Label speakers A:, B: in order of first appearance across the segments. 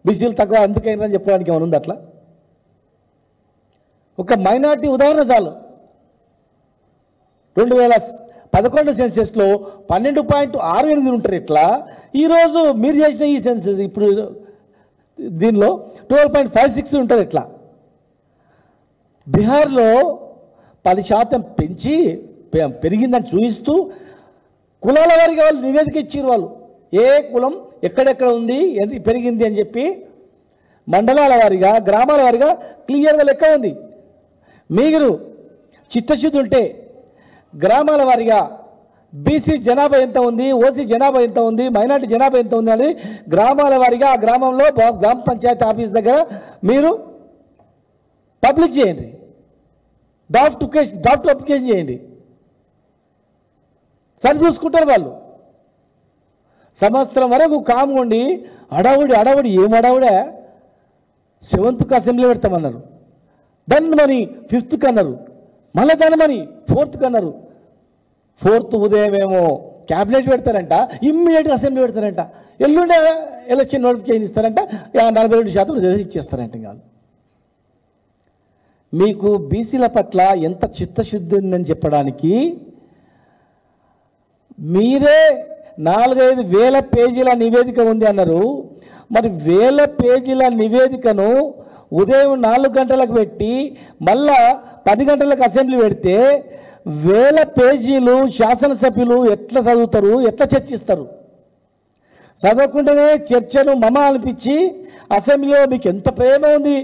A: బీసీలు తక్కువ అందుకైందని చెప్పడానికి ఏమైనా ఉంది అట్లా? ఒక మైనార్టీ ఉదాహరణ చాలు. 2011 సెన్సెస్లో 12.68 ఉంటారు. ఇట్లా ఈరోజు మీరు చేసిన ఈ సెన్సెస్ ఇప్పుడు దీనిలో 12.56 ఉంటారు. ఇట్లా బీహార్లో 10% పెంచి పెరిగిందని చూపిస్తూ కులాల వారిగా వాళ్ళు నివేదిక ఇచ్చారు. వాళ్ళు ఏ కులం ఎక్కడెక్కడ ఉంది, ఎంత పెరిగింది అని చెప్పి మండలాల వారిగా, గ్రామాల వారిగా క్లియర్గా లెక్క ఉంది. మీరు చిత్తశుద్ధి ఉంటే గ్రామాల వారిగా బీసీ జనాభా ఎంత ఉంది, ఓసీ జనాభా ఎంత ఉంది, మైనార్టీ జనాభా ఎంత ఉంది అని గ్రామాల వారిగా ఆ గ్రామంలో గ్రామ పంచాయతీ ఆఫీస్ దగ్గర మీరు పబ్లిక్ చేయండి, డ్రాఫ్ట్ అప్లికేషన్ చేయండి. సరి చూసుకుంటారు వాళ్ళు. సంవత్సరం వరకు కాముండి అడవుడి ఏం అడవుడే 7th అసెంబ్లీ పెడతామన్నారు, దాన్ని మరి 5th అన్నారు, మళ్ళీ దాన్ని మరి 4th అన్నారు. 4th ఉదయం ఏమో క్యాబినెట్ పెడతారంట, ఇమ్మీడియట్గా అసెంబ్లీ పెడతారంట, ఎల్లుండే ఎలక్షన్ నోటిఫికేషన్ ఇస్తారంట, 42% రిజర్వేషన్ ఇచ్చేస్తారంట. కాదు, మీకు బీసీల పట్ల ఎంత చిత్తశుద్ధి ఉందని చెప్పడానికి మీరే 4-5 వేల పేజీల నివేదిక ఉంది అన్నారు. మరి 1000 పేజీల నివేదికను ఉదయం 4 గంటలకు పెట్టి మళ్ళా 10 గంటలకు అసెంబ్లీ పెడితే 1000 పేజీలు శాసనసభ్యులు ఎట్లా చదువుతారు, ఎట్లా చర్చిస్తారు? చదవకుండానే చర్చను మమ అనిపించి అసెంబ్లీలో మీకు ఎంత ప్రేమ ఉంది,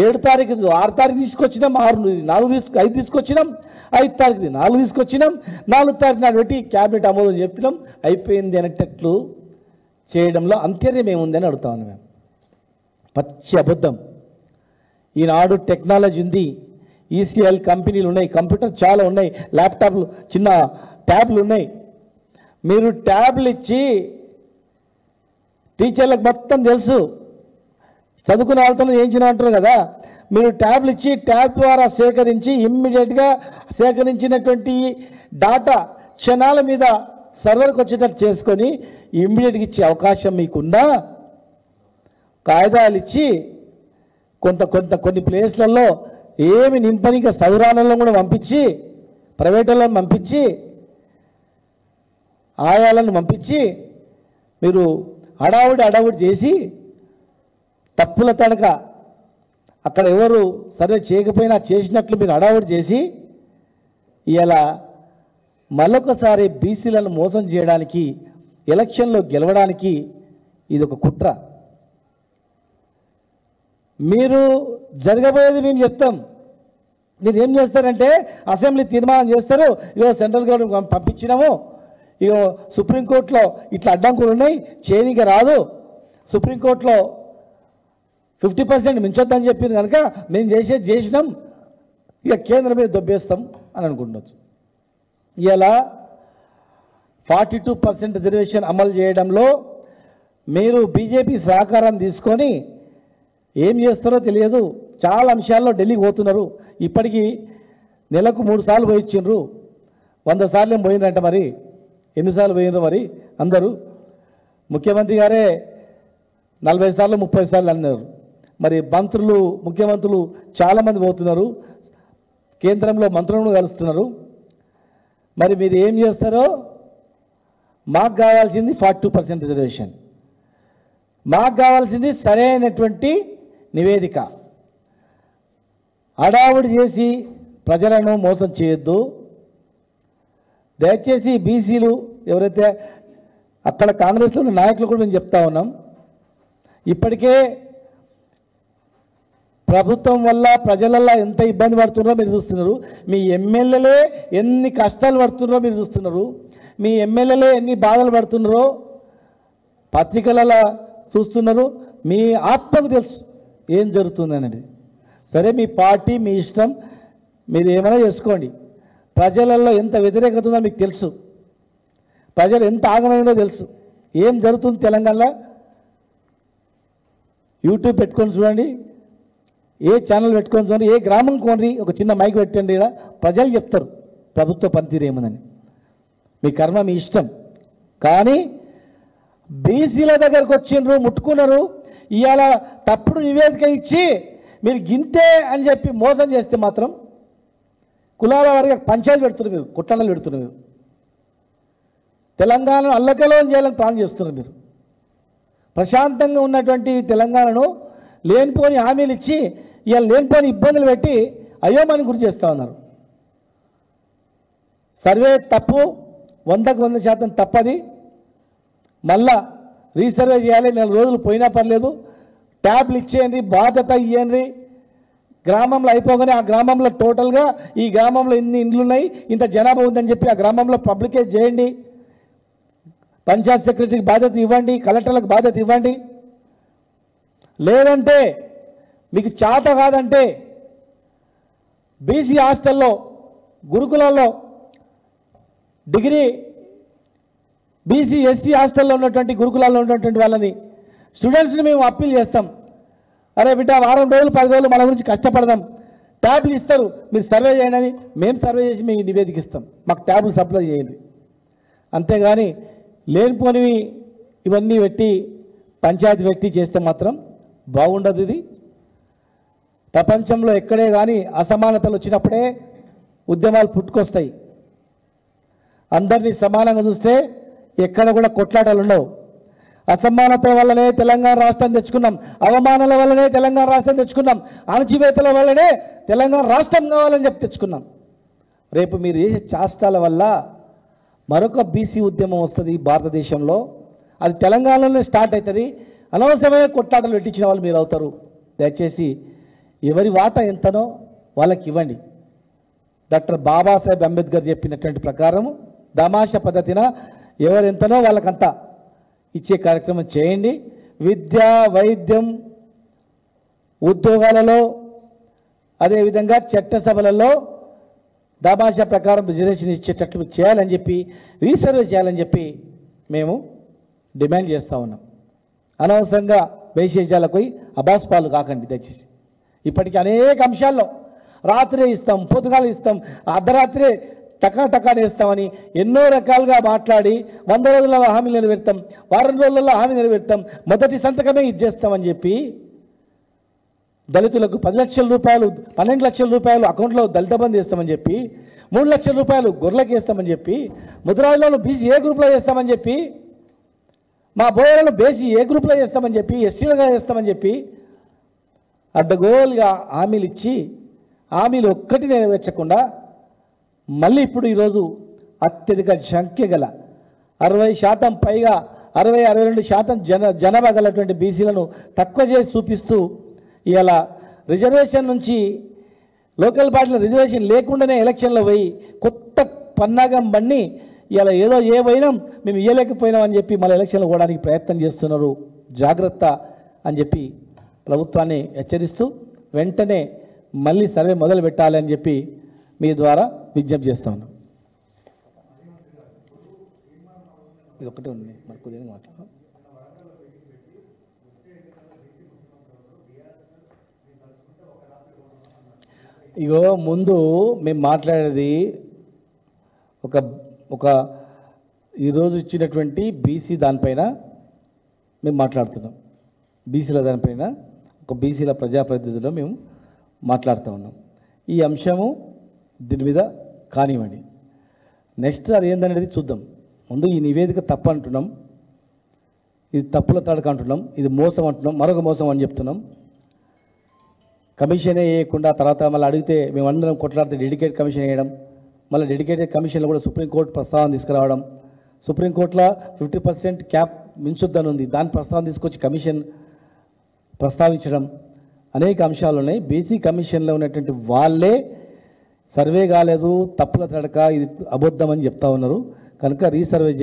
A: 7 తారీఖు 6 తారీఖు తీసుకొచ్చినాం, 5 తీసుకొచ్చినాం, 5 తారీఖు 4 తీసుకొచ్చినాం, 4 తారీఖు నాడు పెట్టి క్యాబినెట్ ఆమోదం చెప్పినాం, అయిపోయింది అనేటట్లు చేయడంలో అంతర్యం ఏముందని అడుగుతాను మేము. పచ్చి అబద్ధం. ఈనాడు టెక్నాలజీ ఉంది, ఈసీఎల్ కంపెనీలు ఉన్నాయి, కంప్యూటర్ చాలా ఉన్నాయి, ల్యాప్టాప్లు చిన్న ట్యాబ్లు ఉన్నాయి. మీరు ట్యాబ్లు ఇచ్చి టీచర్లకు మొత్తం తెలుసు, చదువుకున్న వాళ్ళతో చేయించిన అంటారు కదా, మీరు ట్యాబ్లు ఇచ్చి ట్యాబ్ ద్వారా సేకరించి ఇమ్మీడియట్గా సేకరించినటువంటి డాటా క్షణాల మీద సర్వర్కి వచ్చేటట్టు చేసుకొని ఇమ్మీడియట్గా ఇచ్చే అవకాశం మీకున్నా, కాయిదాలు ఇచ్చి కొన్ని ప్లేస్లలో ఏమి నింపనిక సౌరాలలో కూడా పంపించి, ప్రైవేటులను పంపించి, ఆయాలను పంపించి మీరు అడావుడి చేసి తప్పుల తడక అక్కడ ఎవరు సర్వే చేయకపోయినా చేసినట్లు మీరు అడావుడి చేసి ఇలా మరొకసారి బీసీలను మోసం చేయడానికి, ఎలక్షన్లో గెలవడానికి ఇది ఒక కుట్ర. మీరు జరగబోయేది మేము చెప్తాం. మీరు ఏం చేస్తారంటే అసెంబ్లీ తీర్మానం చేస్తారు, ఇగో సెంట్రల్ గవర్నమెంట్ పంపించినాము, ఇగో సుప్రీంకోర్టులో ఇట్లా అడ్డంకులు ఉన్నాయి, చేయనీకి రాదు, సుప్రీంకోర్టులో 50% మించొద్దని చెప్పింది కనుక మేము చేసినాం, ఇక కేంద్రం మీద దొబ్బేస్తాం అని అనుకుంటున్నాం. ఇలా 42% రిజర్వేషన్ అమలు చేయడంలో మీరు బీజేపీ సహకారం తీసుకొని ఏం చేస్తారో తెలియదు. చాలా అంశాల్లో ఢిల్లీకి పోతున్నారు. ఇప్పటికీ నెలకు 3 సార్లు పోయిండ్రు, 100 సార్లు ఏం పోయినరంట. మరి ఎన్నిసార్లు పోయినరు? మరి అందరూ ముఖ్యమంత్రి గారే 40 సార్లు 30 సార్లు అన్నారు. మరి మంత్రులు, ముఖ్యమంత్రులు చాలామంది పోతున్నారు, కేంద్రంలో మంత్రులను కలుస్తున్నారు. మరి మీరు ఏం చేస్తారో? మాకు కావాల్సింది 42% రిజర్వేషన్, మాకు కావాల్సింది సరైనటువంటి నివేదిక. అడావుడి చేసి ప్రజలను మోసం చేయొద్దు. దయచేసి బీసీలు ఎవరైతే అక్కడ కాంగ్రెస్లో ఉన్న నాయకులు కూడా మేము చెప్తా ఉన్నాం, ఇప్పటికే ప్రభుత్వం వల్ల ప్రజలల్లో ఎంత ఇబ్బంది పడుతున్నారో మీరు చూస్తున్నారు. మీ ఎమ్మెల్యేలే ఎన్ని కష్టాలు పడుతున్నారో మీరు చూస్తున్నారు. మీ ఎమ్మెల్యేలే ఎన్ని బాధలు పడుతున్నారో పత్రికలలో చూస్తున్నారు. మీ ఆత్మకు తెలుసు ఏం జరుగుతుంది అనేది. సరే, మీ పార్టీ మీ ఇష్టం, మీరు ఏమైనా చేసుకోండి. ప్రజలలో ఎంత వ్యతిరేకత ఉందో మీకు తెలుసు, ప్రజలు ఎంత ఆగమైందో తెలుసు. ఏం జరుగుతుంది తెలంగాణలో యూట్యూబ్ పెట్టుకొని చూడండి, ఏ ఛానల్ పెట్టుకొని చూడండి, ఏ గ్రామం కోండి, ఒక చిన్న మైక్ పెట్టండి, ఇలా ప్రజలు చెప్తారు ప్రభుత్వ పనితీరు ఏముందని. మీ కర్మ మీ ఇష్టం. కానీ బీసీల దగ్గరకు వచ్చిండ్రు, ముట్టుకున్నారు. ఇవాళ తప్పుడు నివేదిక ఇచ్చి మీరు గింతే అని చెప్పి మోసం చేస్తే మాత్రం కులాల వారిగా పంచాయతీ పెడుతున్నారు, మీరు కుట్రలు పెడుతున్నారు, మీరు తెలంగాణను అల్లకలోం చేయాలని ప్లాన్ చేస్తున్నారు. మీరు ప్రశాంతంగా ఉన్నటువంటి తెలంగాణను లేనిపోని హామీలు ఇచ్చి ఇవాళ లేనిపోని ఇబ్బందులు పెట్టి అయోమయానికి గురి చేస్తూ ఉన్నారు. సర్వే తప్పు, 100% తప్పది. మళ్ళా రీసర్వే చేయాలి, 4 రోజులు పోయినా పర్లేదు, ట్యాబ్లు ఇచ్చేయండి, బాధ్యత ఇవ్వండి. గ్రామంలో అయిపోగానే ఆ గ్రామంలో టోటల్గా ఈ గ్రామంలో ఇన్ని ఇండ్లు ఉన్నాయి, ఇంత జనాభా ఉందని చెప్పి ఆ గ్రామంలో పబ్లికేట్ చేయండి. పంచాయత్ సెక్రటరీకి బాధ్యత ఇవ్వండి, కలెక్టర్లకు బాధ్యత ఇవ్వండి. లేదంటే మీకు చేత కాదంటే బీసీ హాస్టల్లో గురుకులాల్లో డిగ్రీ బీసీ ఎస్సీ హాస్టల్లో ఉన్నటువంటి గురుకులాల్లో ఉన్నటువంటి వాళ్ళని స్టూడెంట్స్ని మేము అప్పీల్ చేస్తాం. అరే బిడ్డ, వారం రోజులు 10 రోజులు మన గురించి కష్టపడదాం, ట్యాబ్లు ఇస్తారు, మీరు సర్వే చేయండి అని మేము సర్వే చేసి మీకు నివేదిక ఇస్తాం, మాకు ట్యాబ్లు సప్లై చేయండి. అంతేగాని లేనిపోనివి ఇవన్నీ పెట్టి పంచాయతీ పెట్టి చేస్తే మాత్రం బాగుండదు. ఇది ప్రపంచంలో ఎక్కడే కానీ అసమానతలు వచ్చినప్పుడే ఉద్యమాలు పుట్టుకొస్తాయి. అందరినీ సమానంగా చూస్తే ఎక్కడ కూడా కొట్లాటలు ఉండవు. అసమానత వల్లనే తెలంగాణ రాష్ట్రం తెచ్చుకున్నాం, అవమానాల వల్లనే తెలంగాణ రాష్ట్రం తెచ్చుకున్నాం, అణచివేతల వల్లనే తెలంగాణ రాష్ట్రం కావాలని చెప్పి తెచ్చుకున్నాం. రేపు మీరు చేసే చేష్టాల వల్ల మరొక బీసీ ఉద్యమం వస్తుంది భారతదేశంలో, అది తెలంగాణలోనే స్టార్ట్ అవుతుంది. అనవసరమైన కొట్లాటలు పెట్టించిన వాళ్ళు మీరు అవుతారు. దయచేసి ఎవరి వాటా ఎంతనో వాళ్ళకి ఇవ్వండి. డాక్టర్ బాబాసాహెబ్ అంబేద్కర్ చెప్పినటువంటి ప్రకారం దామాష పద్ధతిన ఎవరెంతనో వాళ్ళకంతా ఇచ్చే కార్యక్రమం చేయండి. విద్య, వైద్యం, ఉద్యోగాలలో, అదేవిధంగా చట్టసభలలో దామాషా ప్రకారం రిజర్వేషన్ ఇచ్చేటట్లు చేయాలని చెప్పి, రీసర్వే చేయాలని చెప్పి మేము డిమాండ్ చేస్తూ ఉన్నాం. అనవసరంగా బేషేజాలకు పోయి అబాస్పాలు కాకండి దయచేసి. ఇప్పటికీ అనేక అంశాల్లో రాత్రే ఇస్తాం, పొద్దుగాలు ఇస్తాం, అర్ధరాత్రే టకా వేస్తామని ఎన్నో రకాలుగా మాట్లాడి 100 రోజుల హామీ నెరవేర్తాం, వారం రోజులలో హామీ నెరవేర్తాం, మొదటి సంతకమే ఇది చేస్తామని చెప్పి దళితులకు 10 లక్షల రూపాయలు 12 లక్షల రూపాయలు అకౌంట్లో దళిత బంధు వేస్తామని చెప్పి, 3 లక్షల రూపాయలు గొర్రెలకు వేస్తామని చెప్పి, ముద్రాయిలను బీసీ ఏ గ్రూప్లో వేస్తామని చెప్పి, మా బోయలను బీసీ ఏ గ్రూప్లో వేస్తామని చెప్పి, ఎస్సీలుగా వేస్తామని చెప్పి అడ్డగోలుగా హామీలు ఇచ్చి హామీలు ఒక్కటి నెరవేర్చకుండా మళ్ళీ ఇప్పుడు ఈరోజు అత్యధిక సంఖ్య గల 60% పైగా 60-62% జనాభా గలటువంటి బీసీలను తక్కువ చేసి చూపిస్తూ ఇలా రిజర్వేషన్ నుంచి లోకల్ బాడీలో రిజర్వేషన్ లేకుండానే ఎలక్షన్లో పోయి కొత్త పన్నాగం బండి ఇలా ఏదో ఏమైనా మేము ఇవ్వలేకపోయినామని చెప్పి మళ్ళీ ఎలక్షన్లో పోవడానికి ప్రయత్నం చేస్తున్నారు. జాగ్రత్త అని చెప్పి ప్రభుత్వాన్ని హెచ్చరిస్తూ వెంటనే మళ్ళీ సర్వే మొదలు పెట్టాలి అని చెప్పి మీ ద్వారా విజ్ఞప్తి చేస్తా ఉన్నాం. ఇది ఒకటే ఉంది, మరి కొద్దిగా మాట్లాడు. ఇగో ముందు మేము మాట్లాడేది ఒక ఈరోజు ఇచ్చినటువంటి బీసీ దానిపైన మేము మాట్లాడుతున్నాం. బీసీల దానిపైన ఒక బీసీల ప్రజాప్రతినిధిలో మేము మాట్లాడుతూ ఉన్నాం. ఈ అంశము దీని మీద కానివ్వండి, నెక్స్ట్ అది ఏందనేది చూద్దాం. ముందు ఈ నివేదిక తప్పు అంటున్నాం, ఇది తప్పుల తడక అంటున్నాం, ఇది మోసం అంటున్నాం, మరొక మోసం అని చెప్తున్నాం. కమిషనే వేయకుండా తర్వాత మళ్ళీ అడిగితే మేమందరం కొట్లాడితే డెడికేట్ కమిషన్ వేయడం, మళ్ళీ డెడికేటెడ్ కమిషన్లో కూడా సుప్రీంకోర్టు ప్రస్తావన తీసుకురావడం, సుప్రీంకోర్టులో 50% క్యాప్ మించొద్దని ఉంది, దాని ప్రస్తావన తీసుకొచ్చి కమిషన్ ప్రస్తావించడం, అనేక అంశాలు ఉన్నాయి. బీసీ కమిషన్లో ఉన్నటువంటి వాళ్ళే సర్వే కాలేదు, తప్పుల తడక, ఇది అబద్ధం అని చెప్తా ఉన్నారు. కనుక రీసర్వే